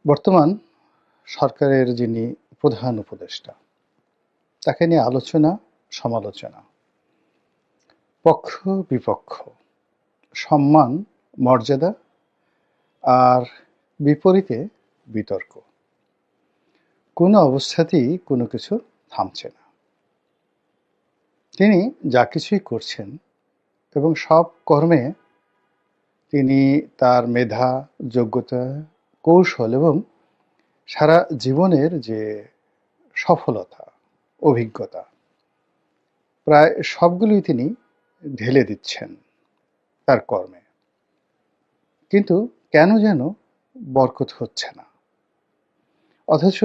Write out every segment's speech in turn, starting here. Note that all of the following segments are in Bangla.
বর্তমান সরকারের যিনি প্রধান উপদেষ্টা, তাকে নিয়ে আলোচনা, সমালোচনা, পক্ষ বিপক্ষ, সম্মান, মর্যাদা আর বিপরীতে বিতর্ক। কোনো অবস্থাতেই কোনো কিছু থামছে না। তিনি যা কিছুই করছেন এবং সব কর্মে তিনি তার মেধা, যোগ্যতা, কৌশল এবং সারা জীবনের যে সফলতা, অভিজ্ঞতা, প্রায় সবগুলোই তিনি ঢেলে দিচ্ছেন তার কর্মে। কিন্তু কেন যেন বরকত হচ্ছে না। অথচ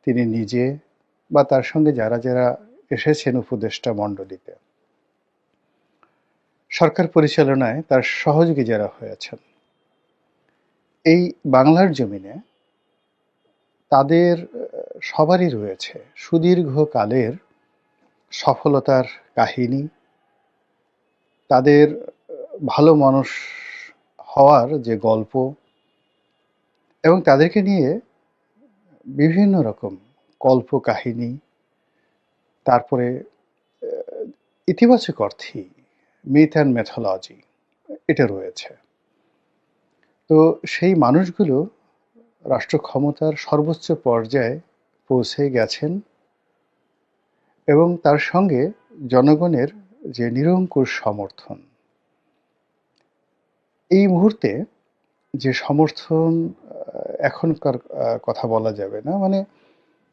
তিনি নিজে বা তার সঙ্গে যারা যারা এসেছেন উপদেষ্টা মণ্ডলীতে, সরকার পরিচালনায় তার সহযোগী যারা হয়েছেন, এই বাংলার জমিনে তাদের সবারই রয়েছে সুদীর্ঘকালের সফলতার কাহিনী, তাদের ভালো মানুষ হওয়ার যে গল্প, এবং তাদেরকে নিয়ে বিভিন্ন রকম কল্পকাহিনী, তারপরে ইতিবাচক অর্থেই মিথ অ্যান্ড ম্যাথোলজি এটা রয়েছে। তো সেই মানুষগুলো রাষ্ট্র ক্ষমতার সর্বোচ্চ পর্যায়ে পৌঁছে গেছেন এবং তার সঙ্গে জনগণের যে নিরঙ্কুশ সমর্থন। এই মুহূর্তে যে সমর্থন, এখনকার কথা বলা যাবে না, মানে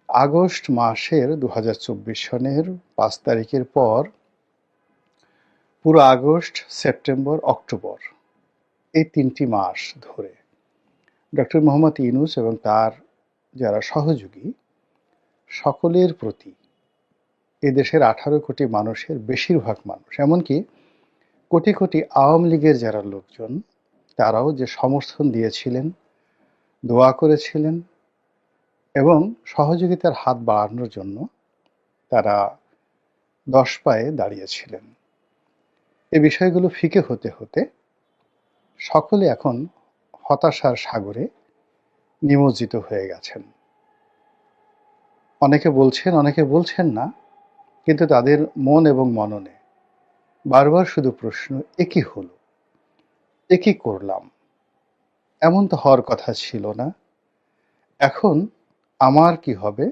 আগস্ট মাসের 2024 সনের 5 তারিখের পর পুরো আগস্ট, সেপ্টেম্বর, অক্টোবর এই 3টি মাস ধরে ডক্টর মোহাম্মদ ইউনূস এবং তার যারা সহযোগী সকলের প্রতি এদেশের 18 কোটি মানুষের বেশিরভাগ মানুষ, এমনকি কোটি কোটি আওয়ামী লীগের যারা লোকজন, তারাও যে সমর্থন দিয়েছিলেন, দোয়া করেছিলেন এবং সহযোগিতার হাত বাড়ানোর জন্য তারা 10 পায়ে দাঁড়িয়েছিলেন। এই বিষয়গুলো ফিকে হতে হতে সকলে এখন হতাশার সাগরে নিমজ্জিত হয়ে গেছেন। অনেকে বলছেন, অনেকে বলছেন না, কিন্তু তাদের মন এবং মননে বারবার শুধু প্রশ্ন, এ কি হলো, এ কি করলাম, এমন তো হওয়ার কথা ছিল না। এখন আমার কি হবে,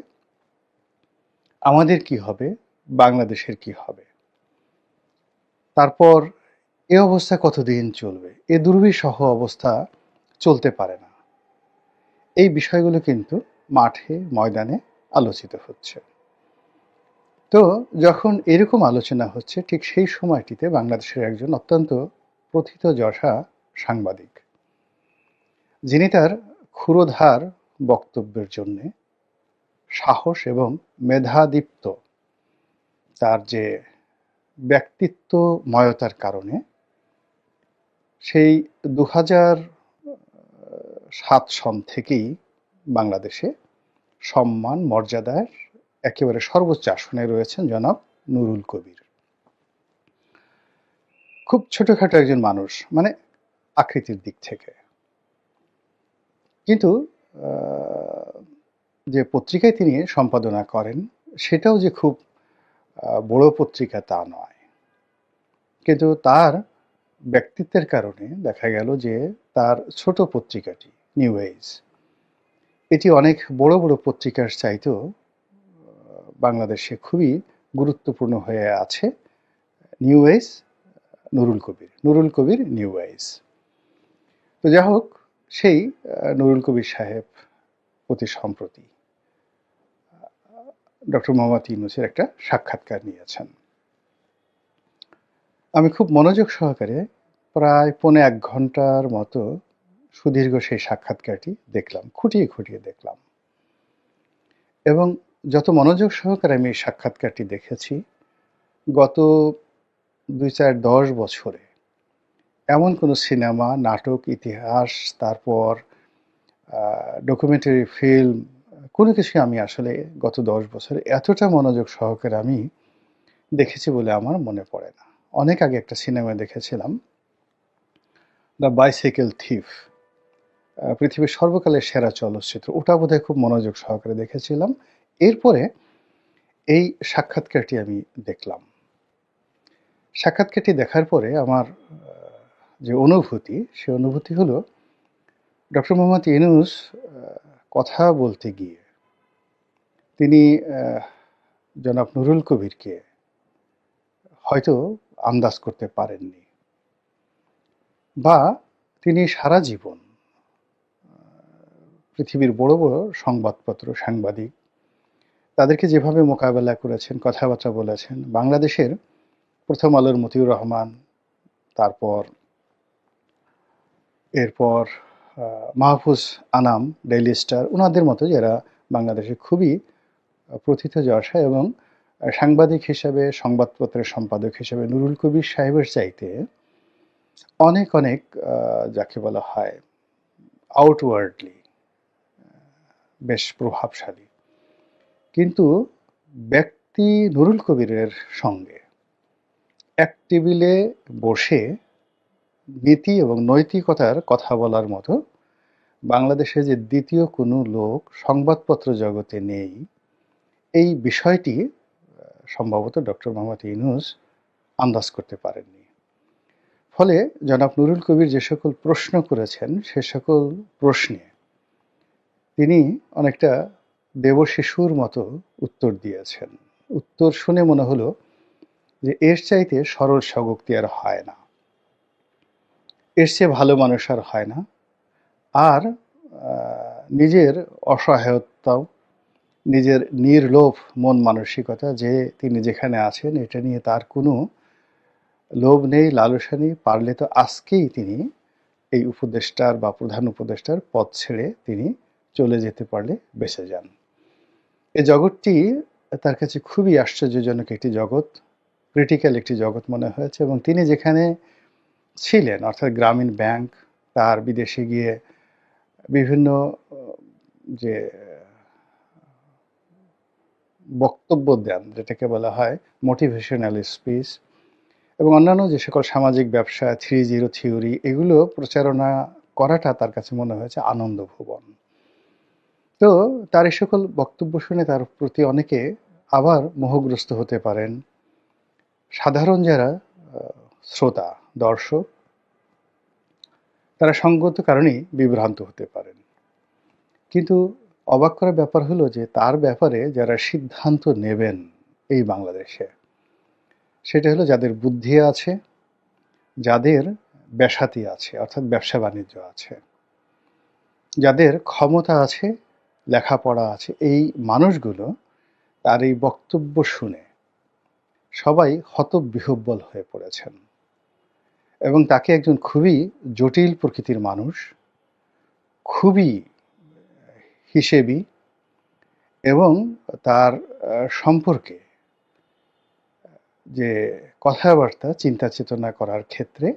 আমাদের কি হবে, বাংলাদেশের কি হবে, তারপর এ অবস্থা কতদিন চলবে, এ দুর্বিষহ অবস্থা চলতে পারে না। এই বিষয়গুলো কিন্তু মাঠে ময়দানে আলোচিত হচ্ছে। তো যখন এরকম আলোচনা হচ্ছে, ঠিক সেই সময়টিতে বাংলাদেশের একজন অত্যন্ত প্রথিতযশা সাংবাদিক, যিনি তার ক্ষুরোধার বক্তব্যের জন্যে, সাহস এবং মেধাদীপ্ত তার যে ব্যক্তিত্বময়তার কারণে সেই 2007 সন থেকেই বাংলাদেশে সম্মান, মর্যাদার একেবারে সর্বোচ্চ আসনে রয়েছেন জনাব নুরুল কবির। খুব ছোটখাটো একজন মানুষ, মানে আকৃতির দিক থেকে, কিন্তু যে পত্রিকায় তিনি সম্পাদনা করেন সেটাও যে খুব বড় পত্রিকা তা নয়। কিন্তু তার ব্যক্তিত্বের কারণে দেখা গেল যে তার ছোট পত্রিকাটি নিউ এজ, এটি অনেক বড় বড় পত্রিকার চাইতেও বাংলাদেশে খুবই গুরুত্বপূর্ণ হয়ে আছে। নিউ এজ, নুরুল কবির, নুরুল কবির নিউ এজ। তো যাই হোক, সেই নুরুল কবির সাহেব অতি সম্প্রতি ডক্টর মোহাম্মদ ইউনূসের একটা সাক্ষাৎকার নিয়েছেন। আমি খুব মনোযোগ সহকারে প্রায় 1.25 ঘন্টার মতো সুদীর্ঘ সেই সাক্ষাৎকারটি দেখলাম, খুঁটিয়ে খুঁটিয়ে দেখলাম। এবং যত মনোযোগ সহকারে আমি এই সাক্ষাৎকারটি দেখেছি, গত 2-4-10 বছরে এমন কোনো সিনেমা, নাটক, ইতিহাস, তারপর ডকুমেন্টারি ফিল্ম, কোনো কিছুই আমি আসলে গত 10 বছরে এতটা মনোযোগ সহকারে আমি দেখেছি বলে আমার মনে পড়ে না। অনেক আগে একটা সিনেমা দেখেছিলাম, দ্য বাইসাইকেল থিফ, পৃথিবীর সর্বকালের সেরা চলচ্চিত্র। ওটা বোধহয় খুব মনোযোগ সহকারে দেখেছিলাম। এরপরে এই সাক্ষাৎকারটি আমি দেখলাম। সাক্ষাৎকারটি দেখার পরে আমার যে অনুভূতি, সে অনুভূতি হলো ডক্টর মোহাম্মদ ইউনূস কথা বলতে গিয়ে তিনি জনাব নুরুল কবিরকে হয়তো আন্দাজ করতে পারেননি, বা তিনি সারা জীবন পৃথিবীর বড় বড় সংবাদপত্র, সাংবাদিক তাদেরকে যেভাবে মোকাবেলা করেছেন, কথাবার্তা বলেছেন, বাংলাদেশের প্রথম আলোর মতিউর রহমান, তারপর এরপর মাহফুজ আনাম, ডেইলি স্টার, ওনাদের মতো যারা বাংলাদেশে খুবই প্রথিতযশা এবং সাংবাদিক হিসেবে, সংবাদপত্রের সম্পাদক হিসেবে নুরুল কবির সাহেবের চাইতে অনেক অনেক যাকে বলা হয় আউটওয়ার্ডলি বেশ প্রভাবশালী। কিন্তু ব্যক্তি নুরুল কবিরের সঙ্গে এক টেবিলে বসে নীতি এবং নৈতিকতার কথা বলার মতো বাংলাদেশে যে দ্বিতীয় কোনো লোক সংবাদপত্র জগতে নেই, এই বিষয়টি সম্ভবত ডক্টর মোহাম্মদ ইউনূস আন্দাজ করতে পারেননি। ফলে জনাব নুরুল কবির যে সকল প্রশ্ন করেছেন, সে সকল প্রশ্নে তিনি অনেকটা দেবশিশুর মতো উত্তর দিয়েছেন। উত্তর শুনে মনে হলো যে এর চাইতে সরল স্বগোক্তি আর হয় না, এর চেয়ে ভালো মানুষ আর হয় না। আর নিজের অসহায়তাও, নিজের নির্লোভ মন মানসিকতা, যে তিনি যেখানে আছেন এটা নিয়ে তার কোনো লোভ নেই, লালসা নেই, পারলে তো আজকেই তিনি এই উপদেষ্টার বা প্রধান উপদেষ্টার পদ ছেড়ে তিনি চলে যেতে পারলে বেঁচে যান। এই জগৎটি তার কাছে খুবই আশ্চর্যজনক একটি জগৎ, ক্রিটিক্যাল একটি জগৎ মনে হয়েছে। এবং তিনি যেখানে ছিলেন, অর্থাৎ গ্রামীণ ব্যাংক, তার বিদেশে গিয়ে বিভিন্ন যে বক্তব্য দেন, যেটাকে বলা হয় মোটিভেশনাল স্পিচ, এবং অন্যান্য যে সকল সামাজিক ব্যবসা, 3-0 থিওরি, এগুলো প্রচারণা করাটা তার কাছে মনে হয়েছে আনন্দ ভুবন। তো তার এই সকল বক্তব্য শুনে তার প্রতি অনেকে আবার মোহগ্রস্ত হতে পারেন। সাধারণ যারা শ্রোতা, দর্শক, তারা সঙ্গত কারণেই বিভ্রান্ত হতে পারেন। কিন্তু অবাক করার ব্যাপার হলো যে তার ব্যাপারে যারা সিদ্ধান্ত নেবেন এই বাংলাদেশে, সেটা হলো যাদের বুদ্ধি আছে, যাদের ব্যাসাতি আছে, অর্থাৎ ব্যবসা বাণিজ্য আছে, যাদের ক্ষমতা আছে, লেখাপড়া আছে, এই মানুষগুলো তার এই বক্তব্য শুনে সবাই হতবিহ্বল হয়ে পড়েছেন এবং তাকে একজন খুবই জটিল প্রকৃতির মানুষ, খুবই হিসেবি, এবং তার সম্পর্কে যে কথাবার্তা, চিন্তা চেতনা করার ক্ষেত্রে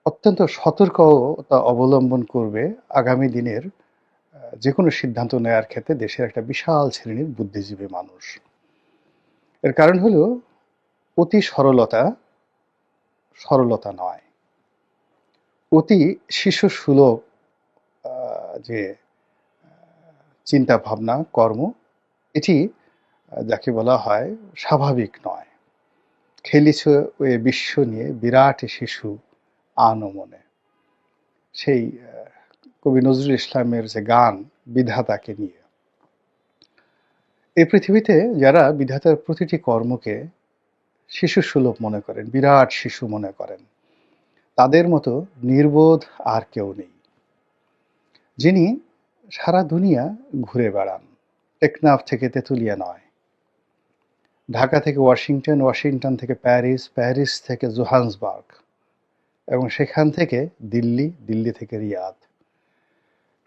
অত্যন্ত সতর্কতা অবলম্বন করবে আগামী দিনের যে কোনো সিদ্ধান্ত নেওয়ার ক্ষেত্রে দেশের একটা বিশাল শ্রেণীর বুদ্ধিজীবী মানুষ। এর কারণ হলো অতি সরলতা নয়, অতি শিশু সুলভ যে চিন্তা ভাবনা, কর্ম, এটি যাকে বলা হয় স্বাভাবিক নয়। খেলিছ ওই বিশ্ব নিয়ে বিরাট শিশু আনমনে, সেই কবি নজরুল ইসলামের যে গান বিধাতাকে নিয়ে। এই পৃথিবীতে যারা বিধাতার প্রতিটি কর্মকে শিশু সুলভ মনে করেন, বিরাট শিশু মনে করেন, তাদের মতো নির্বোধ আর কেউ নেই, যিনি সারা দুনিয়া ঘুরে বেড়ান। টেকনাফ থেকে তেঁতুলিয়া নয়, ঢাকা থেকে ওয়াশিংটন, ওয়াশিংটন থেকে প্যারিস, প্যারিস থেকে জোহান্সবার্গ, এবং সেখান থেকে দিল্লি, দিল্লি থেকে রিয়াদ,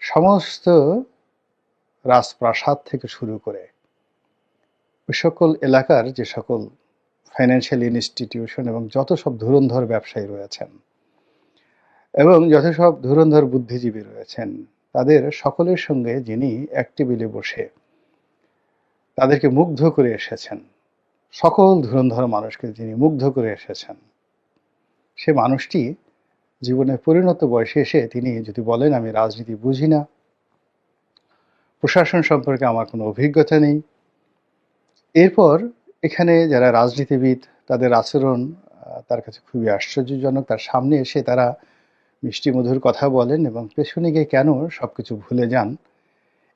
সমস্ত রাজপ্রাসাদ থেকে শুরু করে ওই সকল এলাকার যে সকল ফাইন্যান্সিয়াল ইনস্টিটিউশন এবং যত সব ধুরন্ধর ব্যবসায়ী রয়েছেন এবং যত সব ধুরন্ধর বুদ্ধিজীবী রয়েছেন, তাদের সকলের সঙ্গে যিনি এক টেবিলে বসে তাদেরকে মুগ্ধ করে এসেছেন, সকল ধুরন্ধর মানুষকে যিনি মুগ্ধ করে এসেছেন, সে মানুষটি জীবনে পরিণত বয়সে এসে তিনি যদি বলেন আমি রাজনীতি বুঝি না, প্রশাসন সম্পর্কে আমার কোনো অভিজ্ঞতা নেই, এরপর এখানে যারা রাজনীতিবিদ তাদের আচরণ তার কাছে খুবই আশ্চর্যজনক। তার সামনে এসে তারা মিষ্টি মধুর কথা বলেন এবং পেছনে গিয়ে কেন সবকিছু ভুলে যান,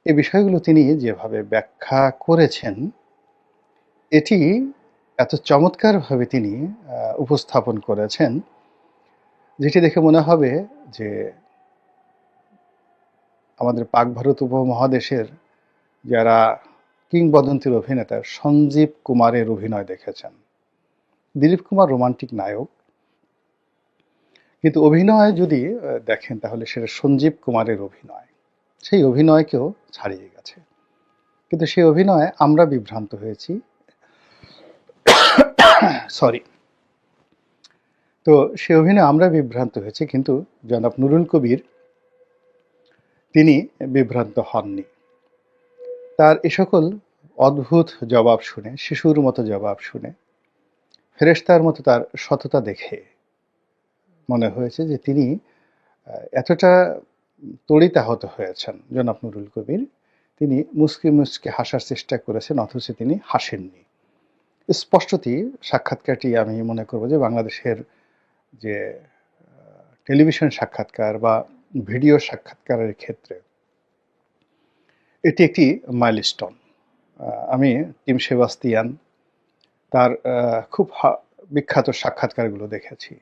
এই বিষয়গুলো তিনি যেভাবে ব্যাখ্যা করেছেন এটি এত চমৎকারভাবে তিনি উপস্থাপন করেছেন, যেটি দেখে মনে হবে যে আমাদের পাক ভারত উপমহাদেশের যারা কিংবদন্তির অভিনেতা সঞ্জীব কুমারের অভিনয় দেখেছেন। দিলীপ কুমার রোমান্টিক নায়ক, কিন্তু অভিনয় যদি দেখেন তাহলে সেটা সঞ্জীব কুমারের অভিনয়, সেই অভিনয়কেও ছাড়িয়ে গেছে। কিন্তু সেই অভিনয়ে আমরা বিভ্রান্ত হয়েছি, সরি, তো সে অভিনয়ে আমরা বিভ্রান্ত হয়েছি, কিন্তু জনাব নুরুল কবির তিনি বিভ্রান্ত হননি। তার এ সকল অদ্ভুত জবাব শুনে, শিশুর মতো জবাব শুনে, ফেরেশতার মতো তার সততা দেখে মনে হয়েছে যে তিনি এতটা তড়িতাহত হয়েছেন জনাব নুরুল কবির, তিনি মুচকি মুচকি হাসার চেষ্টা করেছেন অথচ তিনি হাসেননি। স্পষ্টতই সাক্ষাৎকারটি আমি মনে করব যে বাংলাদেশের যে টেলিভিশন সাক্ষাৎকার বা ভিডিও সাক্ষাৎকারের ক্ষেত্রে এটি একটি মাইলস্টোন। আমি টিম সেবাস্তিয়ান তার খুব বিখ্যাত সাক্ষাৎকারগুলো দেখেছি,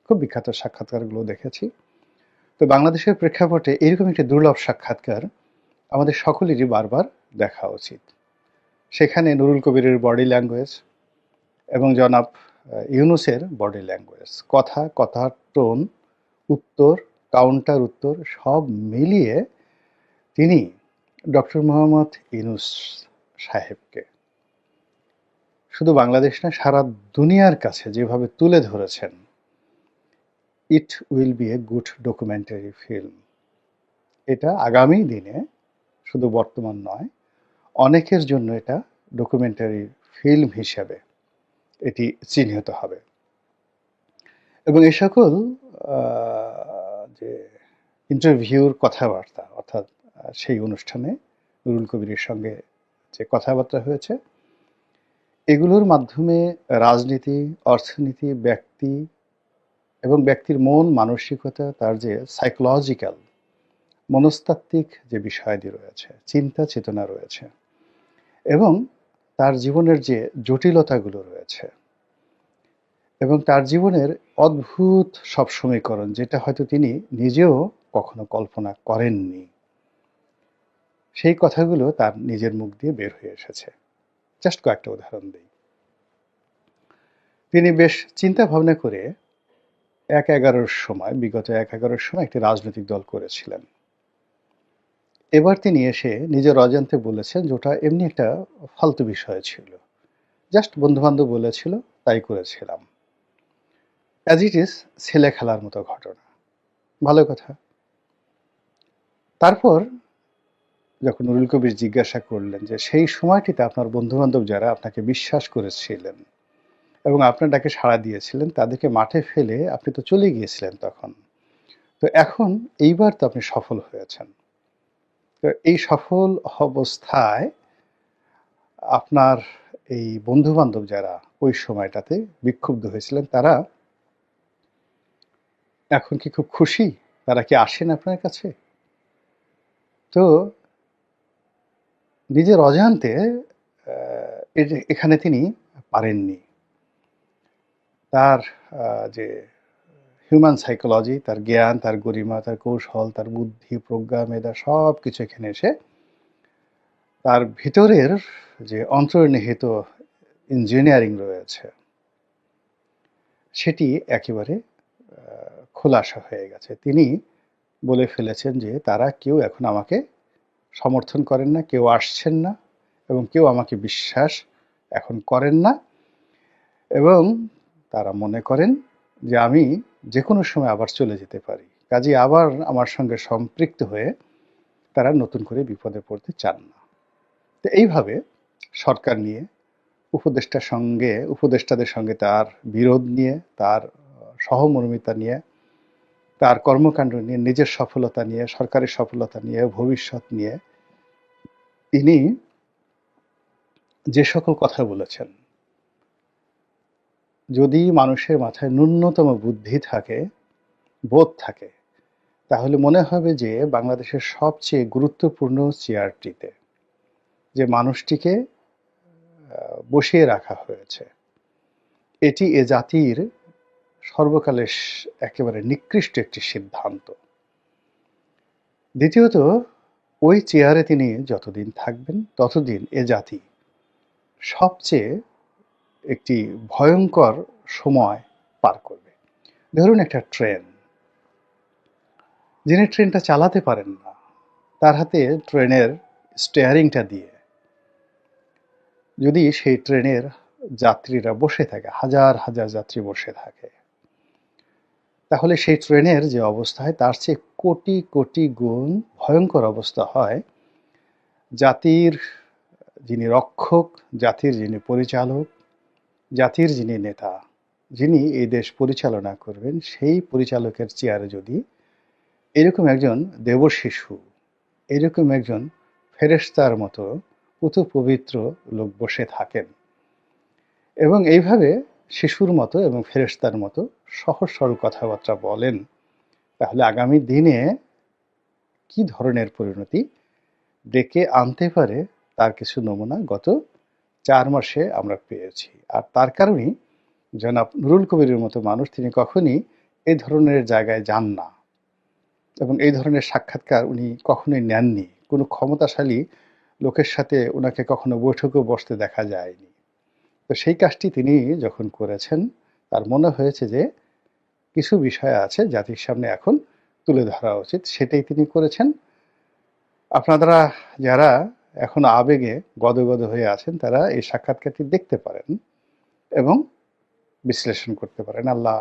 খুব বিখ্যাত সাক্ষাৎকারগুলো দেখেছি। তো বাংলাদেশের প্রেক্ষাপটে এরকম একটি দুর্লভ সাক্ষাৎকার আমাদের সকলেরই বারবার দেখা উচিত। সেখানে নুরুল কবিরের বডি ল্যাঙ্গুয়েজ এবং জনাব ইউনুসের বডি ল্যাঙ্গুয়েজ, কথার টোন, উত্তর, কাউন্টার উত্তর সব মিলিয়ে তিনি ডক্টর মোহাম্মদ ইউনুস সাহেবকে শুধু বাংলাদেশ না সারা দুনিয়ার কাছে যেভাবে তুলে ধরেছেন, it will B a good documentary film. এটা আগামী দিনে শুধু বর্তমান নয়, অনেকের জন্য এটা ডকুমেন্টারি ফিল্ম হিসেবে এটি চিহ্নিত হবে। এবং এ সকল যে ইন্টারভিউর কথাবার্তা, অর্থাৎ সেই অনুষ্ঠানে নুরুল কবিরের সঙ্গে যে কথাবার্তা হয়েছে, এগুলোর মাধ্যমে রাজনীতি, অর্থনীতি, ব্যক্তি এবং ব্যক্তির মন মানসিকতা, তার যে সাইকোলজিক্যাল মনস্তাত্ত্বিক যে বিষয়াদি রয়েছে, চিন্তা চেতনা রয়েছে এবং তার জীবনের যে জটিলতাগুলো রয়েছে এবং তার জীবনের অদ্ভুত সব সমীকরণ, যেটা হয়তো তিনি নিজেও কখনো কল্পনা করেননি, সেই কথাগুলো তার নিজের মুখ দিয়ে বের হয়ে এসেছে। জাস্ট কয়েকটা উদাহরণ দিই। তিনি বেশ চিন্তা ভাবনা করে বিগত ১-১১ সময় একটি রাজনৈতিক দল করেছিলেন। এবার তিনি এসে নিজের অজান্তে বলেছেন যে ওটা এমনি একটা ফালতু বিষয় ছিল, জাস্ট বন্ধুবান্ধব বলেছিল তাই করেছিলাম। অ্যাজ ইট ইজ ছেলে খেলার মতো ঘটনা, ভালো কথা। তারপর যখন নুরুল কবির জিজ্ঞাসা করলেন যে সেই সময়টিতে আপনার বন্ধুবান্ধব যারা আপনাকে বিশ্বাস করেছিলেন এবং আপনার ডাকে সাড়া দিয়েছিলেন, তাদেরকে মাঠে ফেলে আপনি তো চলে গিয়েছিলেন তখন, তো এখন এইবার তো আপনি সফল হয়েছেন, তো এই সফল অবস্থায় আপনার এই বন্ধু বান্ধব যারা ওই সময়টাতে বিক্ষুব্ধ হয়েছিলেন, তারা এখন কি খুব খুশি? তারা কি আসেন আপনার কাছে? তো নিজের অজান্তে এখানে তিনি পারেননি। তার যে হিউম্যান সাইকোলজি, তার জ্ঞান, তার গরিমা, তার কৌশল, তার বুদ্ধি, প্রজ্ঞা, মেধা সব কিছু এখানে এসে তার ভিতরের যে অন্তর্নিহিত ইঞ্জিনিয়ারিং রয়েছে সেটি একেবারে খোলাসা হয়ে গেছে। তিনি বলে ফেলেছেন যে তারা কেউ এখন আমাকে সমর্থন করেন না, কেউ আসছেন না এবং কেউ আমাকে বিশ্বাস এখন করেন না এবং তারা মনে করেন যে আমি যে কোনো সময় আবার চলে যেতে পারি, কাজেই আবার আমার সঙ্গে সম্পৃক্ত হয়ে তারা নতুন করে বিপদে পড়তে চান না। তো এইভাবে সরকার নিয়ে উপদেষ্টাদের সঙ্গে তার বিরোধ নিয়ে, তার সহমর্মিতা নিয়ে তার কর্মকাণ্ড নিয়ে, নিজের সফলতা নিয়ে, সরকারের সফলতা নিয়ে, ভবিষ্যৎ নিয়ে তিনি যে সকল কথা বলেছেন, যদি মানুষের মাথায় ন্যূনতম বুদ্ধি থাকে, বোধ থাকে, তাহলে মনে হবে যে বাংলাদেশের সবচেয়ে গুরুত্বপূর্ণ চেয়ারটিতে যে মানুষটিকে বসিয়ে রাখা হয়েছে, এটি এ জাতির সর্বকালের একেবারে নিকৃষ্ট একটি সিদ্ধান্ত। দ্বিতীয়ত, ওই চেয়ারে তিনি যতদিন থাকবেন ততদিন এ জাতি সবচেয়ে একটি ভয়ঙ্কর সময় পার করবে। ধরুন একটা ট্রেন, যিনি ট্রেনটা চালাতে পারেন না, তার হাতে ট্রেনের স্টিয়ারিংটা দিয়ে যদি সেই ট্রেনের যাত্রীরা বসে থাকে, হাজার হাজার যাত্রী বসে থাকে, তাহলে সেই ট্রেনের যে অবস্থা হয় তার চেয়ে কোটি কোটি গুণ ভয়ঙ্কর অবস্থা হয় জাতির যিনি রক্ষক, জাতির যিনি পরিচালক, জাতির যিনি নেতা, যিনি এই দেশ পরিচালনা করবেন, সেই পরিচালকের চেয়ারে যদি এরকম একজন দেবশিশু, এরকম একজন ফেরেশতার মতো পুত পবিত্র লোক বসে থাকেন এবং এইভাবে শিশুর মতো এবং ফেরেশতার মতো সহজ সরল কথাবার্তা বলেন, তাহলে আগামী দিনে কি ধরনের পরিণতি ডেকে আনতে পারে তার কিছু নমুনা গত 4 মাসে আমরা পেয়েছি। আর তার কারণেই জনাব নুরুল কবিরের মতো মানুষ তিনি কখনই এই ধরনের জায়গায় যান না এবং এই ধরনের সাক্ষাৎকার উনি কখনোই নেননি। কোনো ক্ষমতাশালী লোকের সাথে ওনাকে কখনো বৈঠকেও বসতে দেখা যায়নি। তো সেই কাজটি তিনি যখন করেছেন, তার মনে হয়েছে যে কিছু বিষয় আছে জাতির সামনে এখন তুলে ধরা উচিত, সেটাই তিনি করেছেন। আপনারা যারা এখনো আবেগে গদগদ হয়ে আছেন, তারা এই সাক্ষাৎকারটি দেখতে পারেন এবং বিশ্লেষণ করতে পারেন। আল্লাহ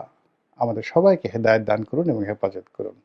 আমাদের সবাইকে হেদায়েত দান করুন এবং হেফাজত করুন।